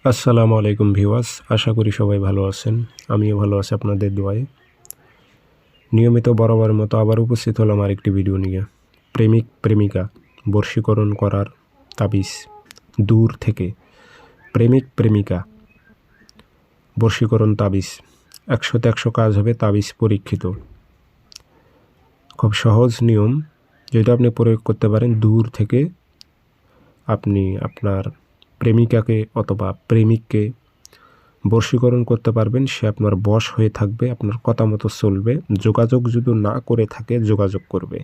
আসসালামু আলাইকুম ভিউয়ার্স, আশা করি সবাই ভালো আছেন। আমিও ভালো আছি আপনাদের দোয়ায়। নিয়মিত বরাবরের মতো আবার উপস্থিত হলাম আরেকটি ভিডিও নিয়ে। প্রেমিক প্রেমিকা বশীকরণ করার তাবিজ দূর থেকে। প্রেমিক প্রেমিকা বশীকরণ তাবিজ 100তে 100 কাজ হবে। তাবিজ পরীক্ষিত, খুব সহজ নিয়ম। যদি আপনি প্রয়োগ করতে পারেন, দূর থেকে আপনি আপনার প্রেমিকাকে অথবা প্রেমিককে বশীকরণ করতে পারবেন। সে আপনার বশ হয়ে থাকবে, আপনার কথা মতো চলবে। যোগাযোগ যদি না করে থাকে, যোগাযোগ করবে,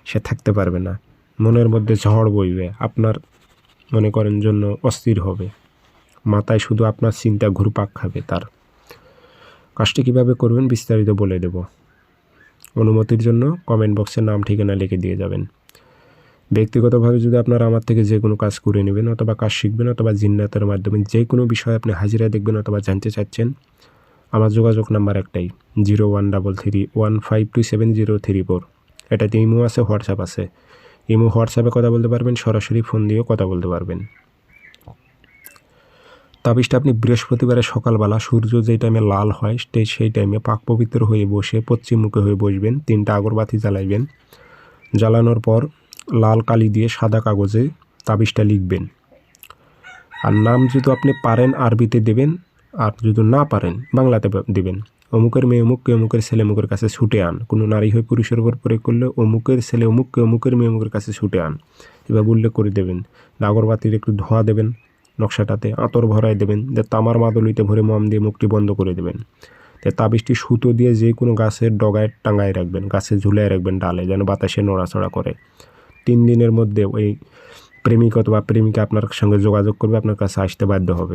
সে থাকতে পারবে না। মনের মধ্যে ঝড় বইবে, আপনার মনে করেন জন্য অস্থির হবে, মাথায় শুধু আপনার চিন্তা ঘুরপাক খাবে। তার কাজটি কীভাবে করবেন বিস্তারিত বলে দেব। অনুমতির জন্য কমেন্ট বক্সে নাম ঠিকানা লিখে দিয়ে যাবেন। ব্যক্তিগতভাবে যদি আপনারা আমার থেকে যে কোনো কাজ করে নেবেন, অথবা কাজ শিখবেন, অথবা জিন্নাতের মাধ্যমে যে কোনো বিষয়ে আপনি হাজিরা দেখবেন অথবা জানতে চাচ্ছেন, আমার যোগাযোগ নাম্বার একটাই, 0133152734। এটাতে ইমো আছে, হোয়াটসঅ্যাপ আছে। ইমো হোয়াটসঅ্যাপে কথা বলতে পারবেন, সরাসরি ফোন দিয়েও কথা বলতে পারবেন। তাবিজটা আপনি বৃহস্পতিবারে সকালবেলা সূর্য যেই টাইমে লাল হয় সেই টাইমে পাক পবিত্র হয়ে বসে পশ্চিমমুখী হয়ে বসবেন। 3টা আগরবাতি জ্বালাইবেন। জ্বালানোর পর লাল কালি দিয়ে সাদা কাগজে তাবিজটা লিখবেন। আর নাম যদি আপনি পারেন আরবিতে দেবেন, আর যদি না পারেন বাংলাতে দেবেন। অমুকের মেয়ে অমুককে, অমুকের ছেলে অমুকের কাছে ছুটে আন। কোনো নারী হয়ে পুরুষের উপর প্রয়োগ করলে অমুকের ছেলে অমুককে, অমুকের মেয়ে অমুকের কাছে ছুটে আন, এভাবে উল্লেখ করে দেবেন। আগরবাতির একটু ধোঁয়া দেবেন, নকশাটাতে আতর ভরাই দেবেন, যে তামার মাদুলিতে ভরে মম দিয়ে মুখটি বন্ধ করে দেবেন। তাবিজটি সুতো দিয়ে যে কোনো গাছের ডগায় টাঙায় রাখবেন, গাছে ঝুলায় রাখবেন ডালে, যেন বাতাসে নড়াচড়া করে। 3 দিনের মধ্যে ওই প্রেমিক অথবা প্রেমিকা আপনার সঙ্গে যোগাযোগ করবে, আপনার কাছে আসতে বাধ্য হবে।